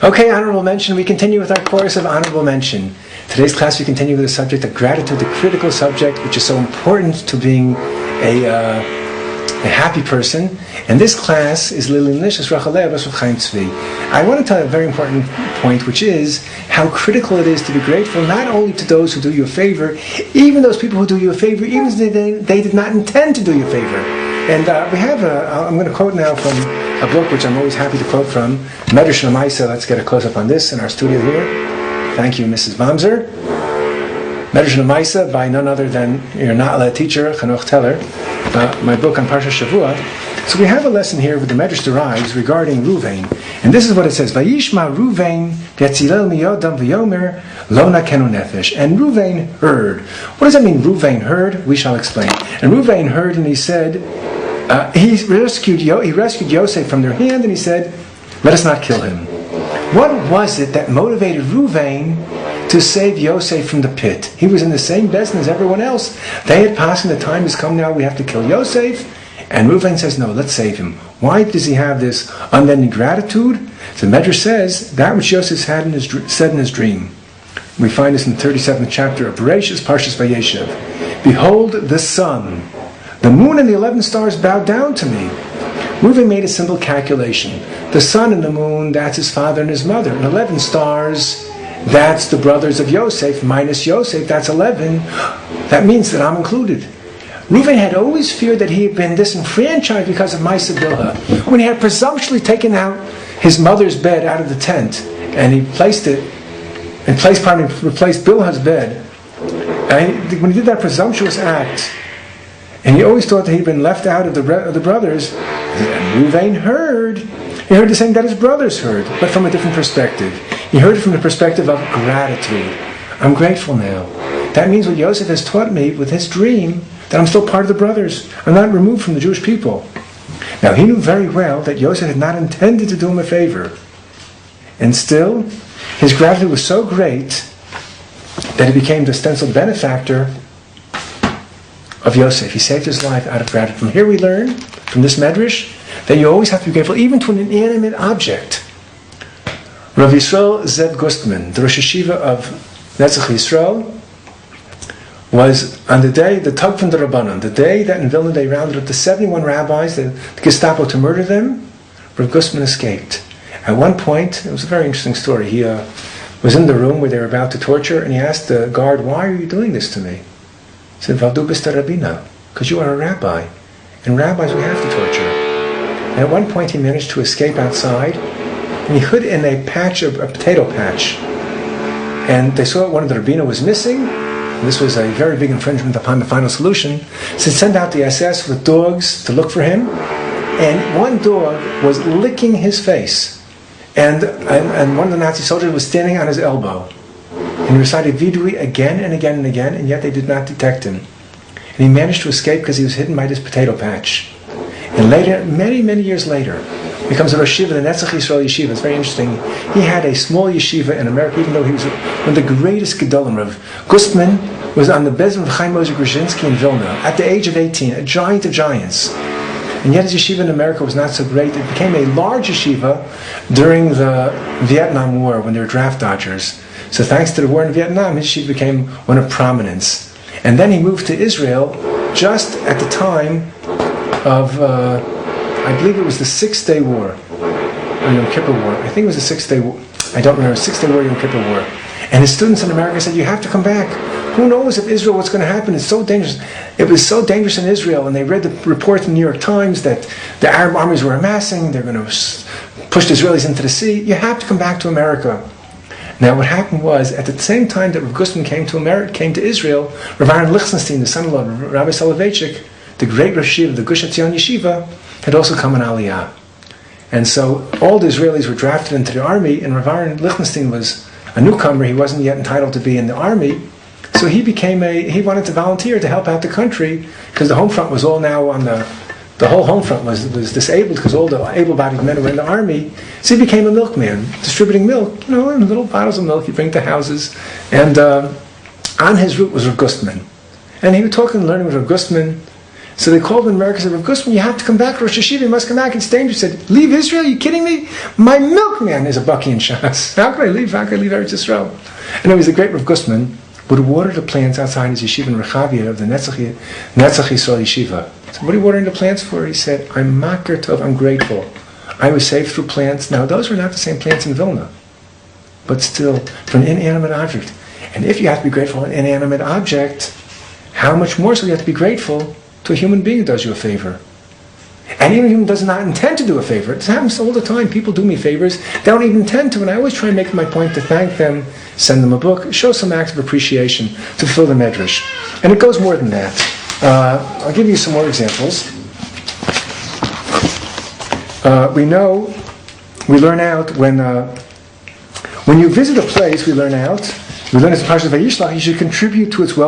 Okay, honorable mention. We continue with our course of honorable mention. Today's class we continue with the subject of gratitude, the critical subject, which is so important to being a happy person. And this class is Lili Nishas Rachaleh Basuf Chaim Tzvi. I want to tell you a very important point, which is how critical it is to be grateful not only to those who do you a favor, even those people who do you a favor, even if they did not intend to do you a favor. And we have I'm going to quote now from a book which I'm always happy to quote from, Medrash Namaisa. Let's get a close-up on this in our studio here. Thank you, Mrs. Bamser. Medrash Namaisa by none other than your Na'ala teacher, Chanoch Teller, my book on Parsha Shavua. So we have a lesson here that the Medrash derives regarding Ruvain. And this is what it says, Vayishma Ruvain v'yatzilel miyodam v'yomer lo nakenu nefesh. And Ruvain heard. What does that mean, Ruvain heard? We shall explain. And Ruvain heard and he said, he rescued Yosef from their hand and he said, let us not kill him. What was it that motivated Ruvain to save Yosef from the pit? He was in the same business as everyone else. They had passed and the time has come now, we have to kill Yosef. And Ruvain says, no, let's save him. Why does he have this unending gratitude? So Medrash says, that which Yosef said in his dream. We find this in the 37th chapter of Bereshis, Parshas Vayeshev. Behold, the sun, the moon and the 11 stars bowed down to me. Ruvain made a simple calculation. The sun and the moon, that's his father and his mother. And 11 stars, that's the brothers of Yosef, minus Yosef, that's 11. That means that I'm included. Ruvain had always feared that he had been disenfranchised because of Maaseh Bilhah. When he had presumptuously taken out his mother's bed out of the tent, and he replaced Bilhah's bed, and when he did that presumptuous act, and he always thought that he'd been left out of the brothers, and Ruvain heard. He heard the same that his brothers heard, but from a different perspective. He heard it from the perspective of gratitude. I'm grateful now. That means what Yosef has taught me with his dream, that I'm still part of the brothers. I'm not removed from the Jewish people. Now, he knew very well that Yosef had not intended to do him a favor. And still, his gratitude was so great that he became the stenciled benefactor of Yosef. He saved his life out of gratitude. From here we learn, from this Medrash, that you always have to be grateful, even to an inanimate object. Rav Yisrael Zed Gustman, the Rosh Hashiva of Netzach Yisrael, was on the day, the Tug from the Rabbanon, the day that in Vilna they rounded up the 71 rabbis, the Gestapo, to murder them. Rav Gustman escaped. At one point, it was a very interesting story, he was in the room where they were about to torture, and he asked the guard, why are you doing this to me? He said, Valdu bista Rabbina, because you are a rabbi, and rabbis we have to torture. And at one point he managed to escape outside, and he hid in a potato patch. And they saw one of the Rabbina was missing. This was a very big infringement upon the final solution. So they sent out the SS with dogs to look for him. And one dog was licking his face. And one of the Nazi soldiers was standing on his elbow. And he recited Vidui again and again and again, and yet they did not detect him. And he managed to escape because he was hidden by this potato patch. And later, many, many years later, becomes a Rosh Yeshiva, the Netzach Yisrael Yeshiva. It's very interesting. He had a small yeshiva in America, even though he was one of the greatest Gedolim. Rav Gustman was on the Bezin of Chaim Moshe Grushinsky in Vilna at the age of 18, a giant of giants. And yet his yeshiva in America was not so great. It became a large yeshiva during the Vietnam War when they were draft dodgers. So thanks to the war in Vietnam, his yeshiva became one of prominence. And then he moved to Israel just at the time of, I believe it was the 6-Day War, or Yom Kippur War. I think it was the 6-Day War. I don't remember, 6-Day War, Yom Kippur War. And his students in America said, you have to come back. Who knows if Israel, what's going to happen? It's so dangerous. It was so dangerous in Israel, and they read the report in the New York Times that the Arab armies were amassing, they're going to push the Israelis into the sea. You have to come back to America. Now what happened was, at the same time that Rav Gustman came to Israel, Rav Aaron Lichtenstein, the son-in-law of Rabbi Soloveitchik, the great Rosh Yeshiva, the Gush Etzion Yeshiva, had also come on Aliyah. And so all the Israelis were drafted into the army, and Rav Aaron Lichtenstein was a newcomer. He wasn't yet entitled to be in the army. So he wanted to volunteer to help out the country, because the home front was all now on the whole home front was disabled, because all the able-bodied men were in the army. So he became a milkman, distributing milk, in little bottles of milk you bring to houses. And on his route was Rav Gustman. And he was talking and learning with Rav Gustman. So they called in America and said, Rav Gustman, you have to come back. Rosh Hashiva, you must come back. It's dangerous. He said, leave Israel? Are you kidding me? My milkman is a Baki in Shas. How can I leave? How can I leave Eretz Yisrael? And it was the great Rav Gustman would water the plants outside his yeshiva in Rechavia of the Netzach Yisrael Yeshiva. So what are you watering the plants for? He said, I'm makar tov, I'm grateful. I was saved through plants. Now, those were not the same plants in Vilna, but still, for an inanimate object. And if you have to be grateful for an inanimate object, how much more so you have to be grateful to a human being who does you a favor. And even if he does not intend to do a favor, it happens all the time. People do me favors, they don't even intend to, and I always try and make my point to thank them, send them a book, show some acts of appreciation to fill the medrash. And it goes more than that. I'll give you some more examples. We learn out when you visit a place, we learn as a Parshat Vayishlach, you should contribute to its well